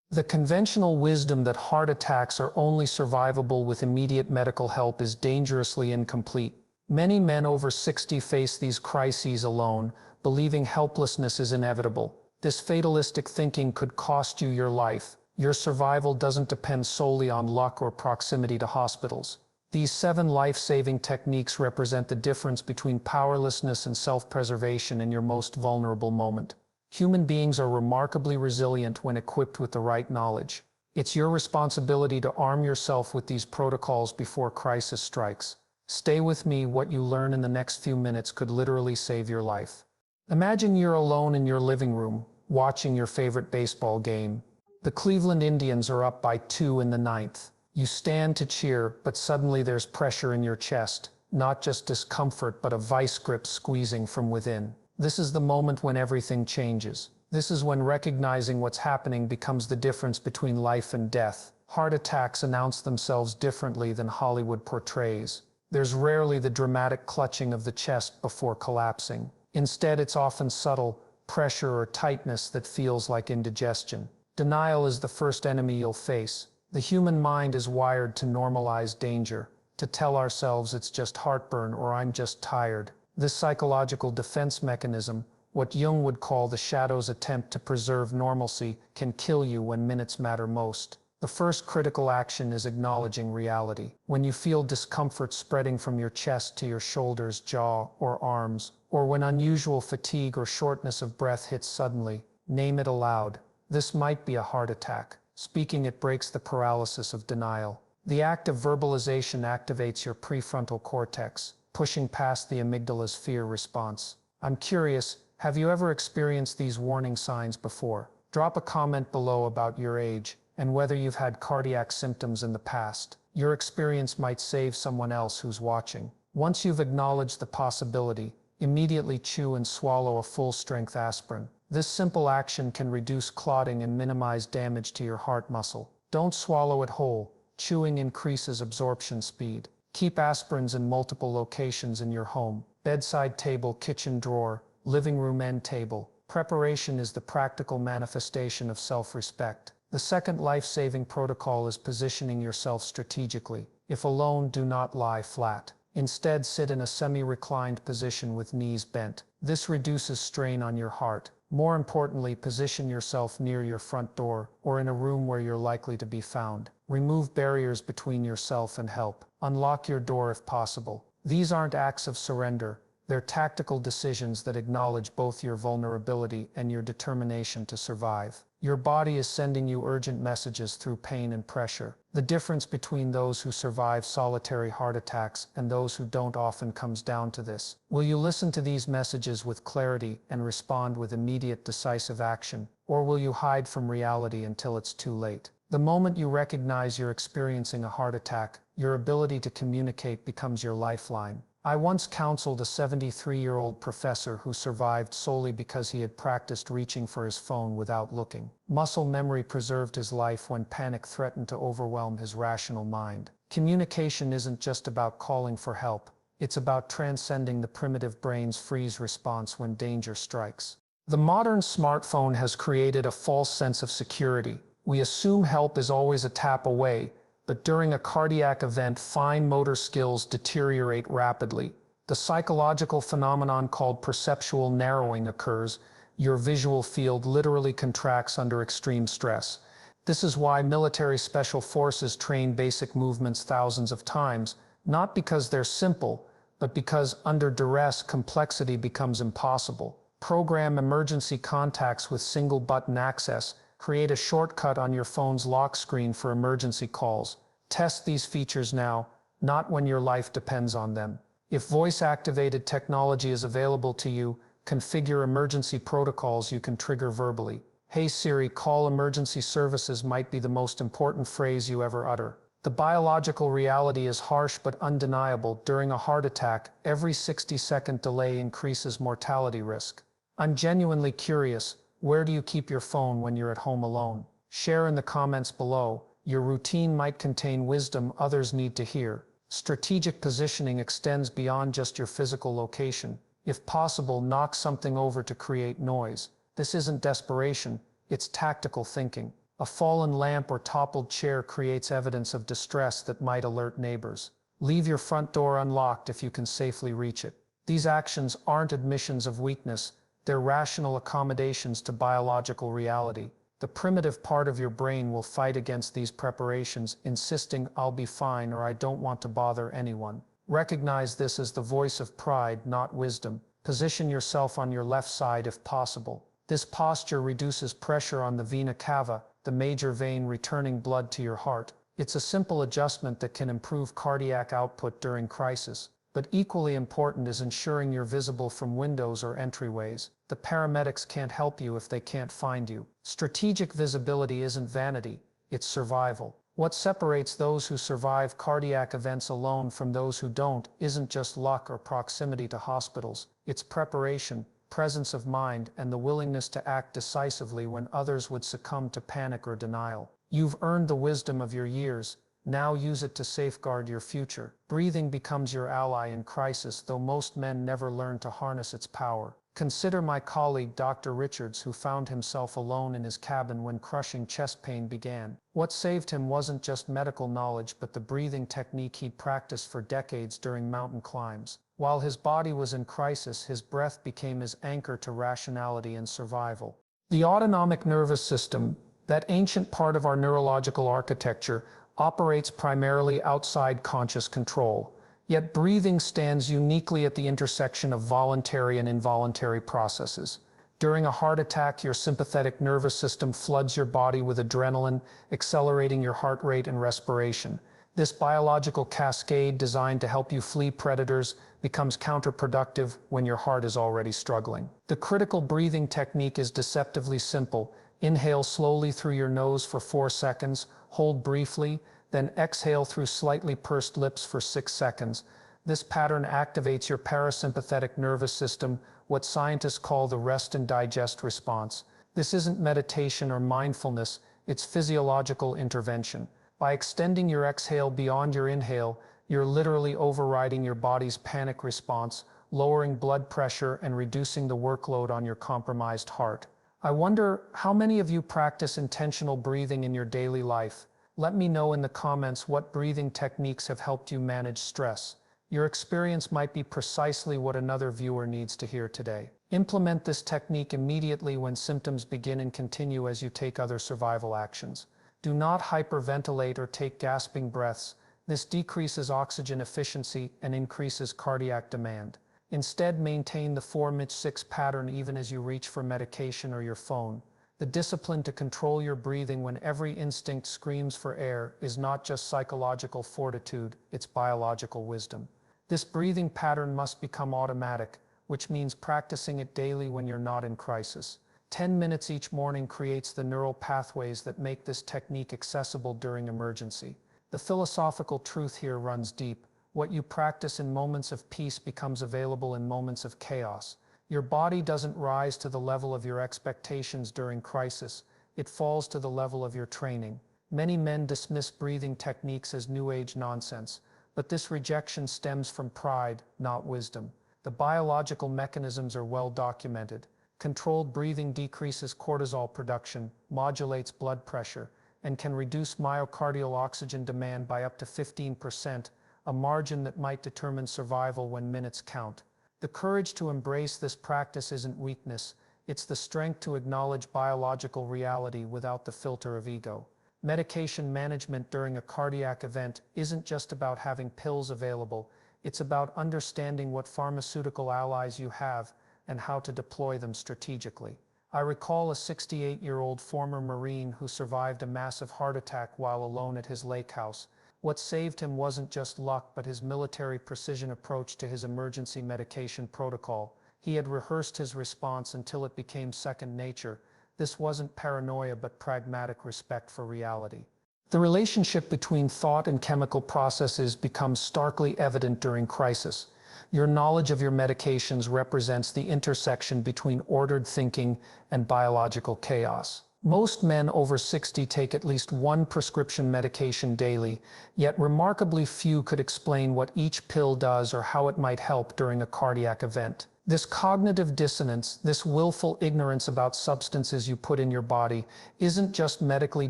The conventional wisdom that heart attacks are only survivable with immediate medical help is dangerously incomplete. Many men over 60 face these crises alone, believing helplessness is inevitable. This fatalistic thinking could cost you your life. Your survival doesn't depend solely on luck or proximity to hospitals. These 7 life-saving techniques represent the difference between powerlessness and self-preservation in your most vulnerable moment. Human beings are remarkably resilient when equipped with the right knowledge. It's your responsibility to arm yourself with these protocols before crisis strikes. Stay with me, what you learn in the next few minutes could literally save your life. Imagine you're alone in your living room, watching your favorite baseball game. The Cleveland Indians are up by 2 in the 9th. You stand to cheer, but suddenly there's pressure in your chest. Not just discomfort, but a vice grip squeezing from within. This is the moment when everything changes. This is when recognizing what's happening becomes the difference between life and death. Heart attacks announce themselves differently than Hollywood portrays. There's rarely the dramatic clutching of the chest before collapsing. Instead, it's often subtle pressure or tightness that feels like indigestion. Denial is the first enemy you'll face. The human mind is wired to normalize danger, to tell ourselves it's just heartburn or I'm just tired. This psychological defense mechanism, what Jung would call the shadow's attempt to preserve normalcy, can kill you when minutes matter most. The first critical action is acknowledging reality. When you feel discomfort spreading from your chest to your shoulders, jaw, or arms, or when unusual fatigue or shortness of breath hits suddenly, name it aloud. This might be a heart attack. Speaking it breaks the paralysis of denial. The act of verbalization activates your prefrontal cortex, pushing past the amygdala's fear response. I'm curious, have you ever experienced these warning signs before? Drop a comment below about your age and whether you've had cardiac symptoms in the past. Your experience might save someone else who's watching. Once you've acknowledged the possibility, immediately chew and swallow a full-strength aspirin. This simple action can reduce clotting and minimize damage to your heart muscle. Don't swallow it whole. Chewing increases absorption speed. Keep aspirins in multiple locations in your home. Bedside table, kitchen drawer, living room end table. Preparation is the practical manifestation of self-respect. The second life-saving protocol is positioning yourself strategically. If alone, do not lie flat. Instead, sit in a semi-reclined position with knees bent. This reduces strain on your heart. More importantly, position yourself near your front door or in a room where you're likely to be found. Remove barriers between yourself and help. Unlock your door if possible. These aren't acts of surrender. They're tactical decisions that acknowledge both your vulnerability and your determination to survive. Your body is sending you urgent messages through pain and pressure. The difference between those who survive solitary heart attacks and those who don't often comes down to this. Will you listen to these messages with clarity and respond with immediate decisive action, or will you hide from reality until it's too late? The moment you recognize you're experiencing a heart attack, your ability to communicate becomes your lifeline. I once counseled a 73-year-old professor who survived solely because he had practiced reaching for his phone without looking. Muscle memory preserved his life when panic threatened to overwhelm his rational mind. Communication isn't just about calling for help. It's about transcending the primitive brain's freeze response when danger strikes. The modern smartphone has created a false sense of security. We assume help is always a tap away, but during a cardiac event, fine motor skills deteriorate rapidly. The psychological phenomenon called perceptual narrowing occurs. Your visual field literally contracts under extreme stress. This is why military special forces train basic movements thousands of times, not because they're simple, but because under duress, complexity becomes impossible. Program emergency contacts with single-button access. Create a shortcut on your phone's lock screen for emergency calls. Test these features now, not when your life depends on them. If voice-activated technology is available to you, configure emergency protocols you can trigger verbally. "Hey Siri, call emergency services" might be the most important phrase you ever utter. The biological reality is harsh but undeniable. During a heart attack, every 60-second delay increases mortality risk. I'm genuinely curious. Where do you keep your phone when you're at home alone? Share in the comments below. Your routine might contain wisdom others need to hear. Strategic positioning extends beyond just your physical location. If possible, knock something over to create noise. This isn't desperation, it's tactical thinking. A fallen lamp or toppled chair creates evidence of distress that might alert neighbors. Leave your front door unlocked if you can safely reach it. These actions aren't admissions of weakness, they're rational accommodations to biological reality. The primitive part of your brain will fight against these preparations, insisting, "I'll be fine," or "I don't want to bother anyone." Recognize this as the voice of pride, not wisdom. Position yourself on your left side if possible. This posture reduces pressure on the vena cava, the major vein returning blood to your heart. It's a simple adjustment that can improve cardiac output during crisis. But equally important is ensuring you're visible from windows or entryways. The paramedics can't help you if they can't find you. Strategic visibility isn't vanity, it's survival. What separates those who survive cardiac events alone from those who don't isn't just luck or proximity to hospitals. It's preparation, presence of mind, and the willingness to act decisively when others would succumb to panic or denial. You've earned the wisdom of your years. Now use it to safeguard your future. Breathing becomes your ally in crisis, though most men never learn to harness its power. Consider my colleague Dr. Richards, who found himself alone in his cabin when crushing chest pain began. What saved him wasn't just medical knowledge, but the breathing technique he'd practiced for decades during mountain climbs. While his body was in crisis, his breath became his anchor to rationality and survival. The autonomic nervous system, that ancient part of our neurological architecture, operates primarily outside conscious control. Yet breathing stands uniquely at the intersection of voluntary and involuntary processes. During a heart attack, your sympathetic nervous system floods your body with adrenaline, accelerating your heart rate and respiration. This biological cascade, designed to help you flee predators, becomes counterproductive when your heart is already struggling. The critical breathing technique is deceptively simple. Inhale slowly through your nose for 4 seconds, hold briefly, then exhale through slightly pursed lips for 6 seconds. This pattern activates your parasympathetic nervous system, what scientists call the rest and digest response. This isn't meditation or mindfulness, it's physiological intervention. By extending your exhale beyond your inhale, you're literally overriding your body's panic response, lowering blood pressure and reducing the workload on your compromised heart. I wonder how many of you practice intentional breathing in your daily life. Let me know in the comments what breathing techniques have helped you manage stress. Your experience might be precisely what another viewer needs to hear today. Implement this technique immediately when symptoms begin and continue as you take other survival actions. Do not hyperventilate or take gasping breaths. This decreases oxygen efficiency and increases cardiac demand. Instead, maintain the 4-6 pattern even as you reach for medication or your phone. The discipline to control your breathing when every instinct screams for air is not just psychological fortitude, it's biological wisdom. This breathing pattern must become automatic, which means practicing it daily when you're not in crisis. 10 minutes each morning creates the neural pathways that make this technique accessible during emergency. The philosophical truth here runs deep. What you practice in moments of peace becomes available in moments of chaos. Your body doesn't rise to the level of your expectations during crisis. It falls to the level of your training. Many men dismiss breathing techniques as New Age nonsense, but this rejection stems from pride, not wisdom. The biological mechanisms are well documented. Controlled breathing decreases cortisol production, modulates blood pressure, and can reduce myocardial oxygen demand by up to 15%, a margin that might determine survival when minutes count. The courage to embrace this practice isn't weakness, it's the strength to acknowledge biological reality without the filter of ego. Medication management during a cardiac event isn't just about having pills available, it's about understanding what pharmaceutical allies you have and how to deploy them strategically. I recall a 68-year-old former Marine who survived a massive heart attack while alone at his lake house. What saved him wasn't just luck, but his military precision approach to his emergency medication protocol. He had rehearsed his response until it became second nature. This wasn't paranoia, but pragmatic respect for reality. The relationship between thought and chemical processes becomes starkly evident during crisis. Your knowledge of your medications represents the intersection between ordered thinking and biological chaos. Most men over 60 take at least one prescription medication daily, yet remarkably few could explain what each pill does or how it might help during a cardiac event. This cognitive dissonance, this willful ignorance about substances you put in your body, isn't just medically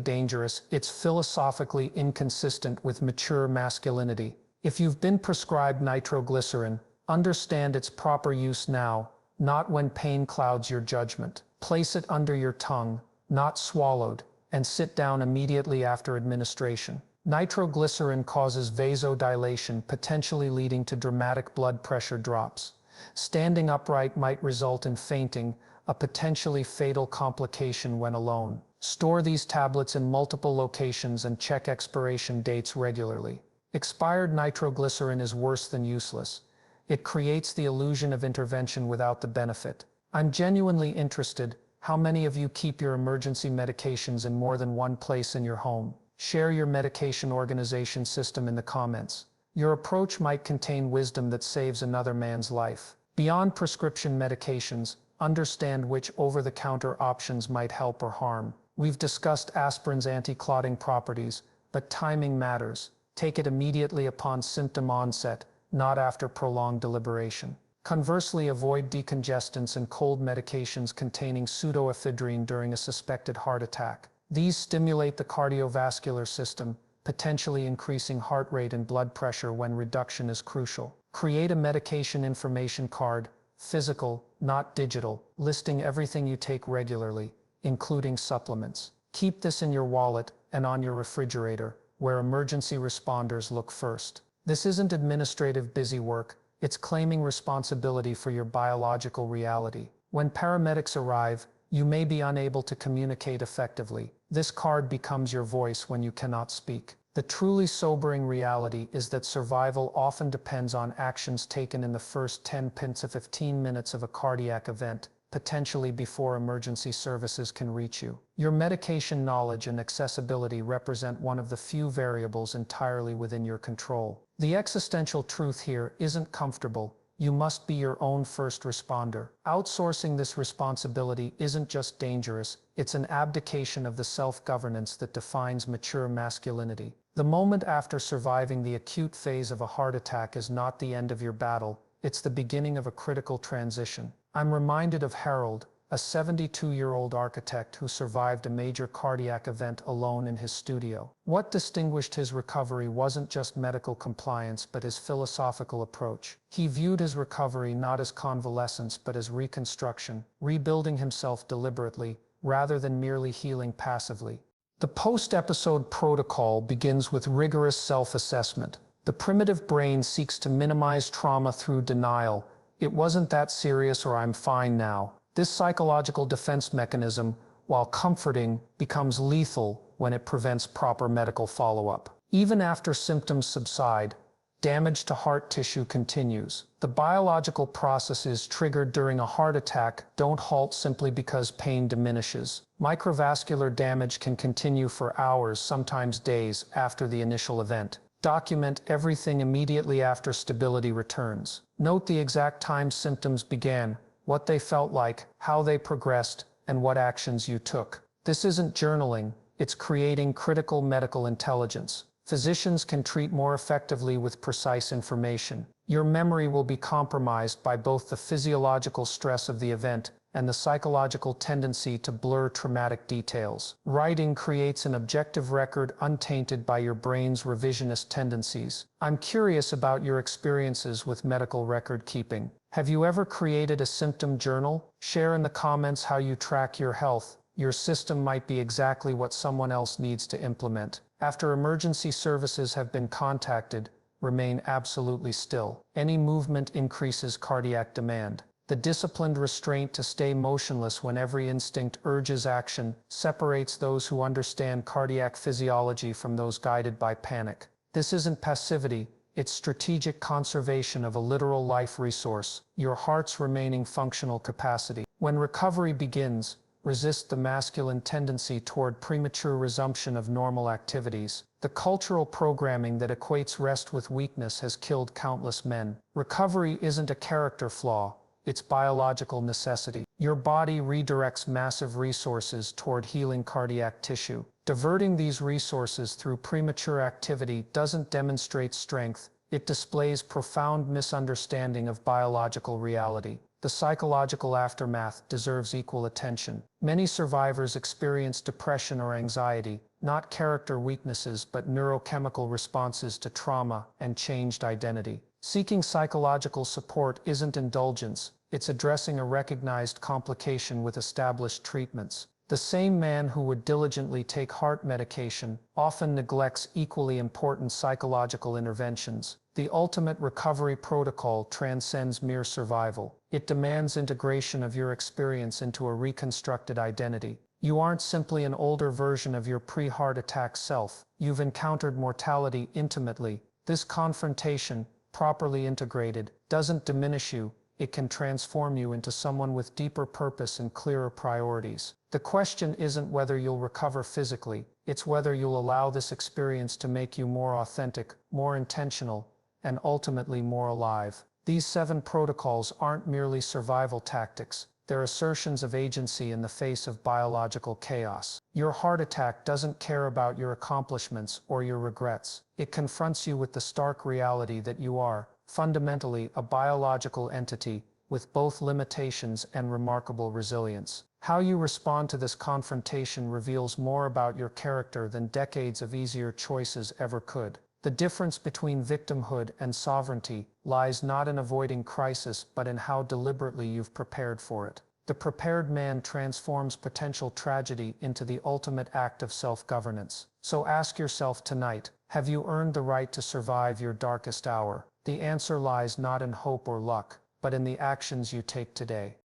dangerous, it's philosophically inconsistent with mature masculinity. If you've been prescribed nitroglycerin, understand its proper use now, not when pain clouds your judgment. Place it under your tongue, not swallowed, and sit down immediately after administration. Nitroglycerin causes vasodilation, potentially leading to dramatic blood pressure drops. Standing upright might result in fainting, a potentially fatal complication when alone. Store these tablets in multiple locations and check expiration dates regularly. Expired nitroglycerin is worse than useless. It creates the illusion of intervention without the benefit. I'm genuinely interested. How many of you keep your emergency medications in more than one place in your home? Share your medication organization system in the comments. Your approach might contain wisdom that saves another man's life. Beyond prescription medications, understand which over-the-counter options might help or harm. We've discussed aspirin's anti-clotting properties, but timing matters. Take it immediately upon symptom onset, not after prolonged deliberation. Conversely, avoid decongestants and cold medications containing pseudoephedrine during a suspected heart attack. These stimulate the cardiovascular system, potentially increasing heart rate and blood pressure when reduction is crucial. Create a medication information card, physical, not digital, listing everything you take regularly, including supplements. Keep this in your wallet and on your refrigerator, where emergency responders look first. This isn't administrative busy work, it's claiming responsibility for your biological reality. When paramedics arrive, you may be unable to communicate effectively. This card becomes your voice when you cannot speak. The truly sobering reality is that survival often depends on actions taken in the first 10 to 15 minutes of a cardiac event, potentially before emergency services can reach you. Your medication knowledge and accessibility represent one of the few variables entirely within your control. The existential truth here isn't comfortable. You must be your own first responder. Outsourcing this responsibility isn't just dangerous, it's an abdication of the self-governance that defines mature masculinity. The moment after surviving the acute phase of a heart attack is not the end of your battle, it's the beginning of a critical transition. I'm reminded of Harold, a 72-year-old architect who survived a major cardiac event alone in his studio. What distinguished his recovery wasn't just medical compliance but his philosophical approach. He viewed his recovery not as convalescence but as reconstruction, rebuilding himself deliberately, rather than merely healing passively. The post-episode protocol begins with rigorous self-assessment. The primitive brain seeks to minimize trauma through denial. It wasn't that serious, or I'm fine now. This psychological defense mechanism, while comforting, becomes lethal when it prevents proper medical follow-up. Even after symptoms subside, damage to heart tissue continues. The biological processes triggered during a heart attack don't halt simply because pain diminishes. Microvascular damage can continue for hours, sometimes days, after the initial event. Document everything immediately after stability returns. Note the exact time symptoms began, what they felt like, how they progressed, and what actions you took. This isn't journaling, it's creating critical medical intelligence. Physicians can treat more effectively with precise information. Your memory will be compromised by both the physiological stress of the event and the psychological tendency to blur traumatic details. Writing creates an objective record untainted by your brain's revisionist tendencies. I'm curious about your experiences with medical record keeping. Have you ever created a symptom journal? Share in the comments how you track your health. Your system might be exactly what someone else needs to implement. After emergency services have been contacted, remain absolutely still. Any movement increases cardiac demand. The disciplined restraint to stay motionless when every instinct urges action separates those who understand cardiac physiology from those guided by panic. This isn't passivity, it's strategic conservation of a literal life resource, your heart's remaining functional capacity. When recovery begins, resist the masculine tendency toward premature resumption of normal activities. The cultural programming that equates rest with weakness has killed countless men. Recovery isn't a character flaw, it's biological necessity. Your body redirects massive resources toward healing cardiac tissue. Diverting these resources through premature activity doesn't demonstrate strength, it displays profound misunderstanding of biological reality. The psychological aftermath deserves equal attention. Many survivors experience depression or anxiety, not character weaknesses but neurochemical responses to trauma and changed identity. Seeking psychological support isn't indulgence, it's addressing a recognized complication with established treatments. The same man who would diligently take heart medication often neglects equally important psychological interventions. The ultimate recovery protocol transcends mere survival. It demands integration of your experience into a reconstructed identity. You aren't simply an older version of your pre-heart attack self. You've encountered mortality intimately. This confrontation, properly integrated, doesn't diminish you. It can transform you into someone with deeper purpose and clearer priorities. The question isn't whether you'll recover physically, it's whether you'll allow this experience to make you more authentic, more intentional, and ultimately more alive. These 7 protocols aren't merely survival tactics, they're assertions of agency in the face of biological chaos. Your heart attack doesn't care about your accomplishments or your regrets. It confronts you with the stark reality that you are, fundamentally, a biological entity with both limitations and remarkable resilience. How you respond to this confrontation reveals more about your character than decades of easier choices ever could. The difference between victimhood and sovereignty lies not in avoiding crisis but in how deliberately you've prepared for it. The prepared man transforms potential tragedy into the ultimate act of self-governance. So ask yourself tonight, have you earned the right to survive your darkest hour? The answer lies not in hope or luck, but in the actions you take today.